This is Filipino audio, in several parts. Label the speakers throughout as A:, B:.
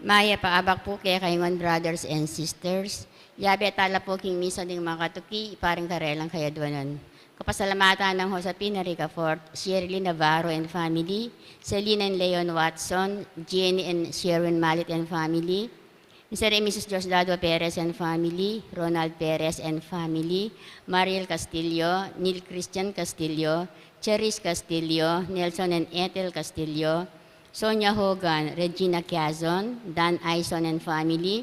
A: Maya paabak po kaya kayongon brothers and sisters. Yabe tala po king miso ng mga katuki, parang karelang kaya duwanon. Kapasalamatan ng Josepina Rica Fort, Shirley Navarro and family, Celine and Leon Watson, Jenny and Sherwin Malit and family, Mr. and Mrs. Diosdado Perez and family, Ronald Perez and family, Mariel Castillo, Neil Christian Castillo, Cheris Castillo, Nelson and Ethel Castillo, Sonia Hogan, Regina Quezon, Dan Aison and family,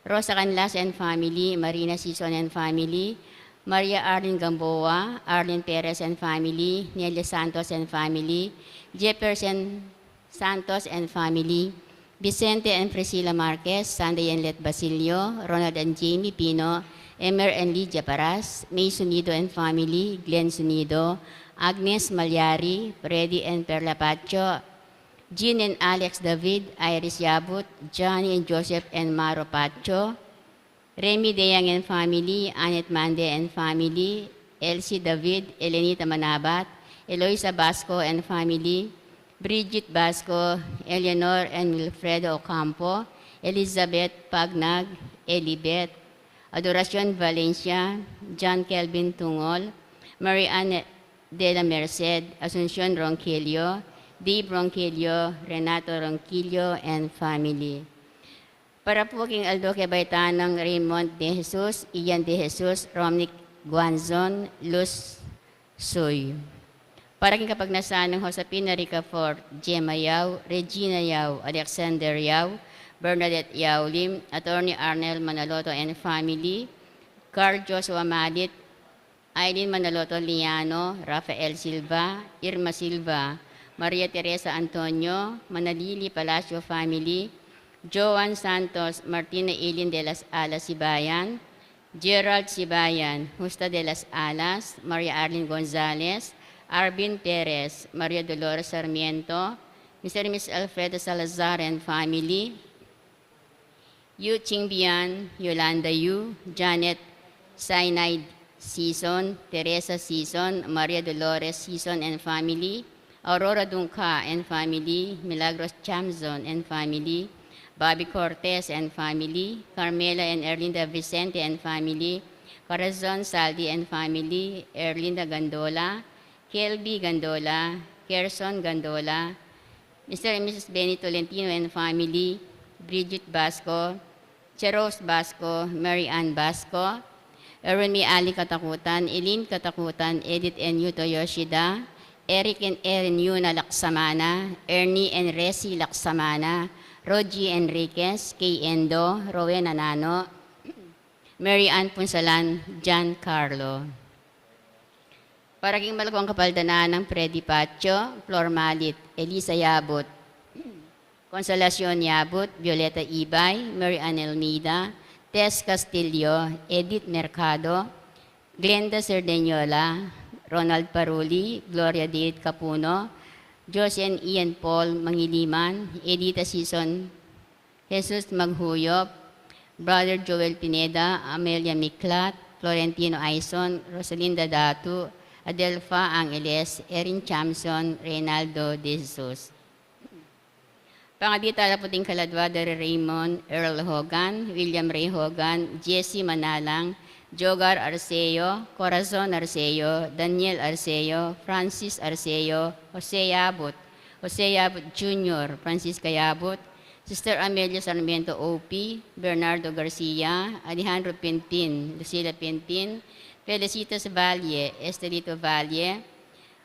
A: Rosa Canlas and family, Marina Sison and family, Maria Arlene Gamboa, Arlene Perez and family, Nelia Santos and family, Jefferson Santos and family, Vicente and Priscilla Marquez, Sanday and Let Basilio, Ronald and Jamie Pino, Emer and Lydia Paras, May Sunido and family, Glenn Sunido, Agnes Malyari, Freddy and Perla Pacho, Jean and Alex David, Iris Yabut, Johnny and Joseph and Maro Pacho, Remy Deyang and family, Annette Mande and family, Elsie David, Elenita Manabat, Eloisa Basco and family, Bridget Basco, Eleanor and Wilfredo Ocampo, Elizabeth Pagnag, Elibet, Adoracion Valencia, John Kelvin Tungol, Marianne de la Merced, Asuncion Ronquillo, Dave Ronquillo, Renato Ronquillo, and family. Para po king Aldoque Baitanang Raymond de Jesus, Ian de Jesus, Romnick Guanzon, Luz Soy. Para king kapag nasaan ng Josepina Rica Fort, Gemma Yao, Regina Yao, Alexander Yao, Bernadette Yao Lim, Attorney Arnel Manaloto and family, Carl Joshua Madit, Aileen Manaloto Liano, Rafael Silva, Irma Silva, Maria Teresa Antonio, Manalili Palacio family, Joan Santos, Martina Eileen de las Alas Sibayan, Gerald Sibayan, Justa de las Alas, Maria Arlene Gonzalez, Arvin Perez, Maria Dolores Sarmiento, Mr. and Ms. Alfredo Salazar and family, Yu Chingbian, Yolanda Yu, Janet Sainay Season, Teresa Season, Maria Dolores Season and family, Aurora Dunca and family, Milagros Chamzon and family, Bobby Cortez and family, Carmela and Erlinda Vicente and family, Corazon Saldi and family, Erlinda Gandola, Kelby Gandola, Kerson Gandola, Mr. and Mrs. Benny Tolentino and family, Bridget Basco, Cheros Basco, Mary Ann Basco, Erwin Ali Katakutan, Eileen Katakutan, Edith and Yuto Yoshida, Eric and Erin Yuna Laksamana, Ernie and Resi Laksamana, Rogie Enriquez, Kay Endo, Rowena Nano, Mary Ann Punsalan, John Carlo. Para king malagwang kapaldanan ng Freddy Pacho, Flor Malit, Elisa Yabut, Consolacion Yabut, Violeta Ibay, Mary Ann Elmida, Tess Castillo, Edith Mercado, Glenda Cerdeñola, Ronald Paruli, Gloria Dade Capuno, Jose and Ian Paul Mangiliman, Edita Season, Jesus Maghuyop, Brother Joel Pineda, Amelia Miklat, Florentino Aison, Rosalinda Datu, Adelfa Angeles, Erin Chamson, Reynaldo De Jesus. Pangadita na puting kaladwa, Dari Raymond, Earl Hogan, William Ray Hogan, Jesse Manalang, Jogar Arceo, Corazon Arceo, Daniel Arceo, Francis Arceo, Jose Yabut Jr., Francisca Yabut, Sister Amelia Sarmiento O.P., Bernardo Garcia, Alejandro Pintin, Lucila Pintin, Felicitas Valle, Estelito Valle,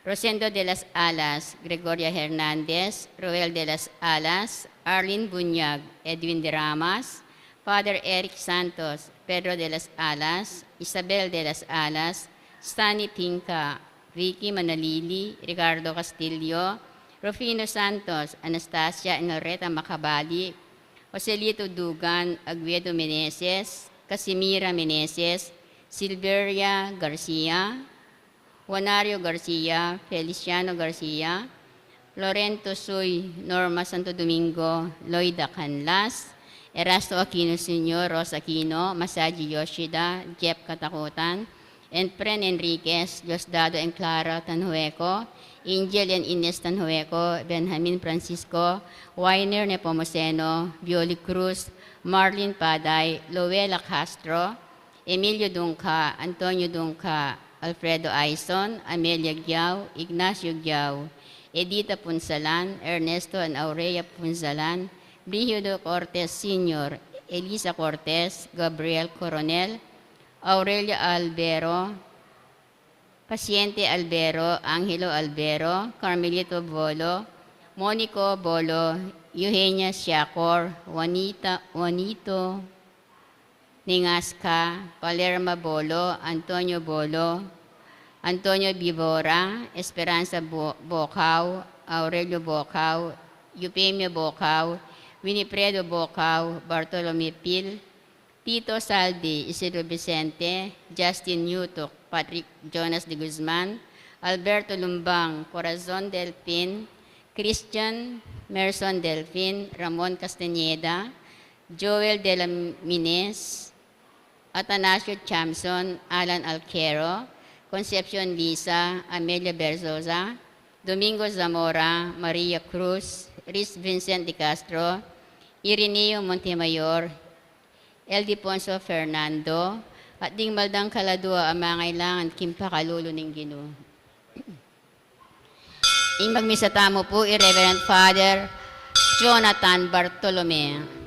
A: Rosendo de las Alas, Gregoria Hernandez, Roel de las Alas, Arlene Bunyag, Edwin de Ramas, Father Eric Santos, Pedro de las Alas, Isabel de las Alas, Stanley Tinka, Vicky Manalili, Ricardo Castillo, Rufino Santos, Anastasia Enolreta Macabali, Joselito Dugan, Aguedo Meneses, Casimira Meneses, Silveria Garcia, Juanario Garcia, Feliciano Garcia, Lorento Suy, Norma Santo Domingo, Loida Canlas, Erasto Aquino Sr., Rosa Aquino, Masaji Yoshida, Jeff Katakutan, Efren Enriquez, Diosdado and Clara Tanhueco, Angel and Ines Tanhueco, Benjamin Francisco, Weiner Nepomuceno, Violi Cruz, Marlene Paday, Luella Castro, Emilio Dungca, Antonio Dungca, Alfredo Aison, Amelia Giao, Ignacio Giao, Edita Punsalan, Ernesto and Aurea Punsalan, Brigido Cortez Sr., Elisa Cortez, Gabriel Coronel, Aurelia Albero, Paciente Albero, Angelo Albero, Carmelito Bolo, Monico Bolo, Eugenia Siacor, Juanito Ningasca, Palerma Bolo, Antonio Bolo, Antonio Bibora, Esperanza Bocao, Aurelio Bocao, Eupemio Bocao, Winifredo Bocao, Bartolome Pil, Tito Saldi, Isidro Vicente, Justin Newtok, Patrick Jonas de Guzman, Alberto Lumbang, Corazon Delfin, Christian Merson Delfin, Ramon Castañeda, Joel de la Mines, Atanasio Chamson, Alan Alquero, Concepcion Lisa, Amelia Berzosa, Domingo Zamora, Maria Cruz, Riz Vincent de Castro, Ireneo Montemayor, Eldiponso Fernando, at ding maldang kaladua ang mga kailangan kimpakalulo ng Ginoo. Ing magmisa tamo po, Reverend Father Jonathan Bartolome.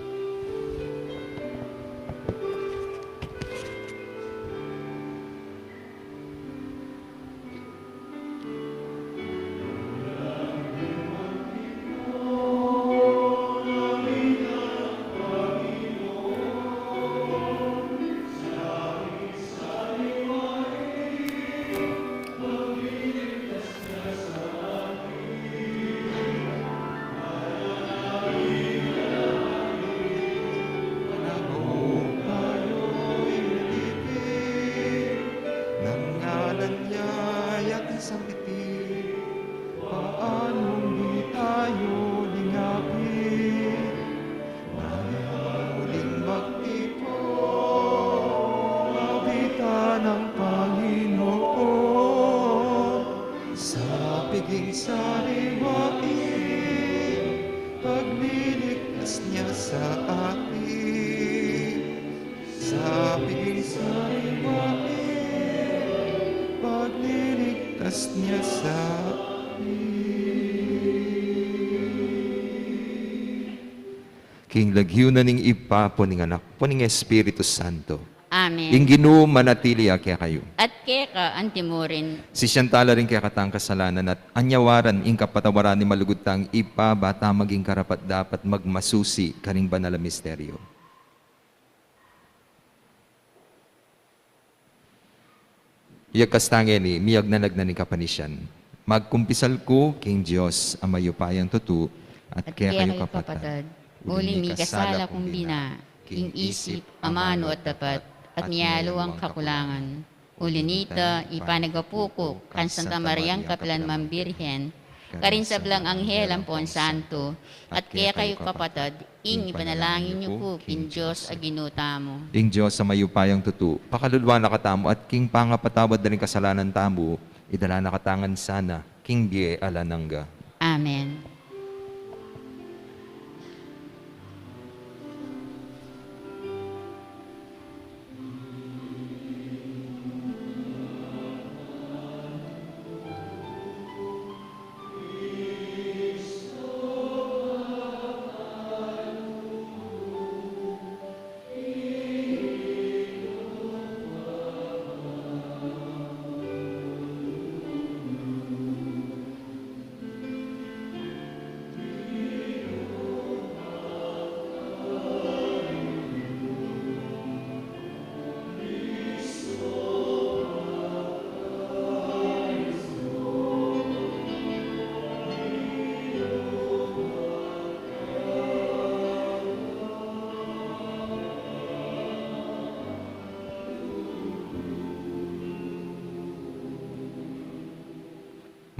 B: King lagyunan ning ipapo ning anak po ning Espiritu Santo.
A: Amen.
B: Ing Ginoo manatili kaya kayo.
A: At keka antimurin.
B: Si siyantala rin kaya katang kasalanan at anyawaran ing kapatawaran ni malugutang ipa bata maging karapat dapat magmasusi kaning banal na misteryo. Iyag kastange ni miyag nanag na ni kapanisyan. Magkumpisal ko king Diyos ang mayupayang tutu at kaya kayo kapatad.
A: Uli mi kasala kong bina, king isip, amano at dapat, at niyalo ang kakulangan. Uli nita, ipanagapuko, kan Santa Mariang Kapilan Mambirhen, karin sa blang anghel ang pon santo, at kaya kayo kapatad, ing ipanalangin niyo po, king Diyos a ginutamo.
B: Ing Diyos sa mayupayang tutu, pakalulwa na katamo at king pangapatawad na rin kasalanan tamo, idala na katangan sana, king die alanangga.
A: Amen.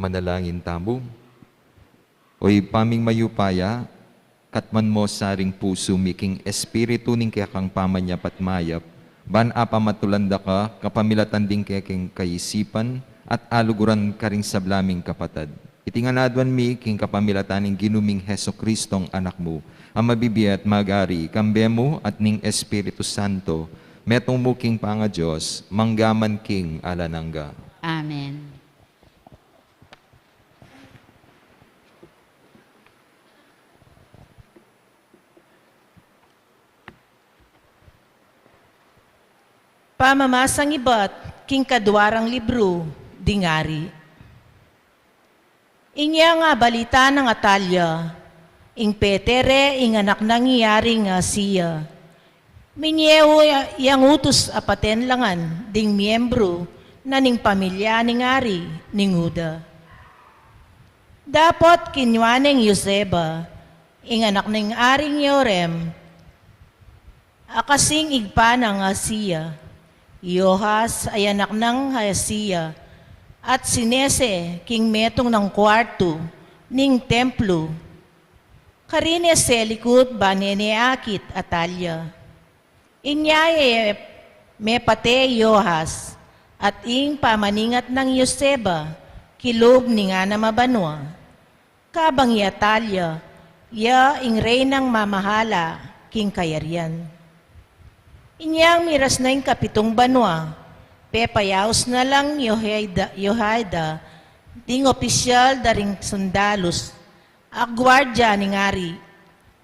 B: Manalangin tamo. Oy paming mayupaya, katman mo saring puso miking espiritu ning kaya kang pamanyap at mayap, ban apa matulanda ka, kapamilatan din king kaisipan, at aluguran ka ring sablaming kapatad. Itinganadwan mi king kapamilataning ginuming Heso Kristong anak mo, ang mabibiyat magari, kambemo at ning Espiritu Santo, metong mo king panga Diyos, manggaman king alanangga.
A: Amen.
C: Pamamasang iba't king kadwarang libro, dingari. Inya nga balita ng Atalya, ing Petere, ing anak nang iyari nga siya. Minyewo yang utos apaten langan, ding miyembro, na ning pamilya ning ari, ning Uda. Dapat kinwaneng Yoseba, ing anak ning aring Yorem, akasing igpa ng siya. Yohas ay anak ng Hasiya, at sinese king metong ng kwarto, ning templo. Karine selikut baneneakit Atalya. Inyaye me pate Yohas, at ing pamaningat ng Yoseba, kilog ni nga na mabanwa. Kabang Atalya, ya ing reynang mamahala, king kayarian. Inyang miras na yung kapitong banwa, pepayaos na lang Yohaida, ding opisyal daring sundalos, agwardya ning ari,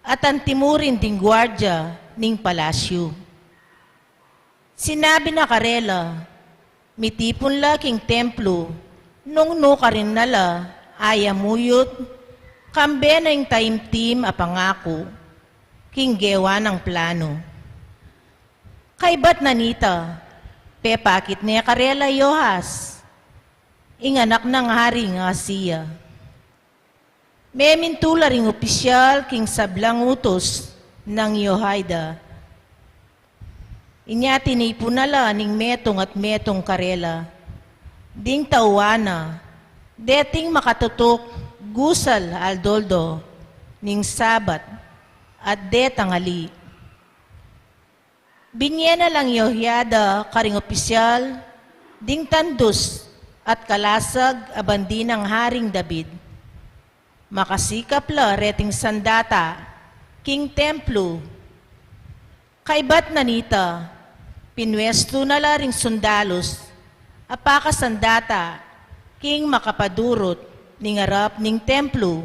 C: at antimurin ding gwardya ning palasyo. Sinabi na karela, mitipon la king templo, nung ka rin nala, ayamuyot, kambe na yung taimtim apangako, king gewa ng plano. Kaibat na nita, pepakit niya karela Yohas, inganak ng hari nga siya. May mintula ring opisyal king sablang utos ng Yohaida. Inya tinipunala ning metong at metong karela, ding tawana, deting makatutok gusal aldoldo, ning sabat, at detangali. Binye na lang Yohyada karing opisyal, ding tandus at kalasag abandi ng Haring David. Makasikap la reting sandata, king templo. Kaibat na nita, pinwesto na la ring sundalos, apaka sandata, king makapadurot, ning arap ning templo.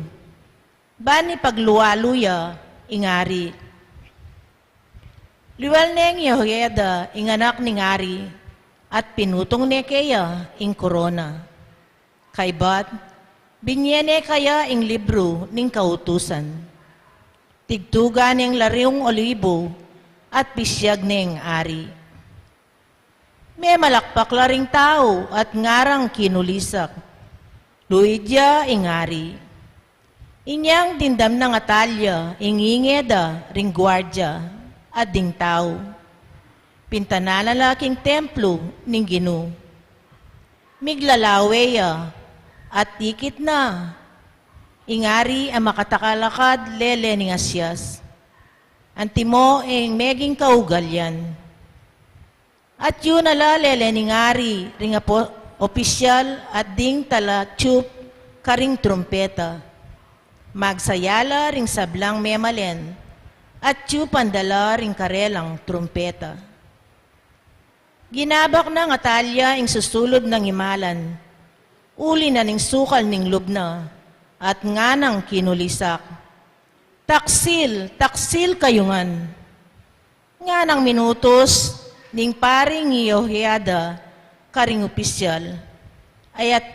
C: Bani pagluwaluya, ingari. Liwal neng Yehoyada, ing anak ning ari, at pinutong ne kaya ing korona. Kaibat, binyene kaya ing libro ning kautusan. Tigtuga ning lariong olibo, at bisyag neng ari. May malakpak laring tao, at ngarang kinulisak. Luidya ing ari. Inyang dindam ng Atalya, ing ingeda ring gwardya, at ding tao. Pintanala laking templo ning Gino. Miglalaweya at tikit na. Ingari ang makatakalakad lele ning Asyas. Antimo ing meging kaugalyan. At yun ala lele ning ari ring opisyal at ding tala tsup karing trumpeta. Magsayala ring sablang memalen at pandala ring karelang trumpeta. Ginabak na ng Atalya ing susulod ng imalan, uli na ning sukal ning lubna, at nga nang kinulisak. Taksil, taksil kayungan. Nga nang minutos, ning paring Yehoyada, karing opisyal, ay at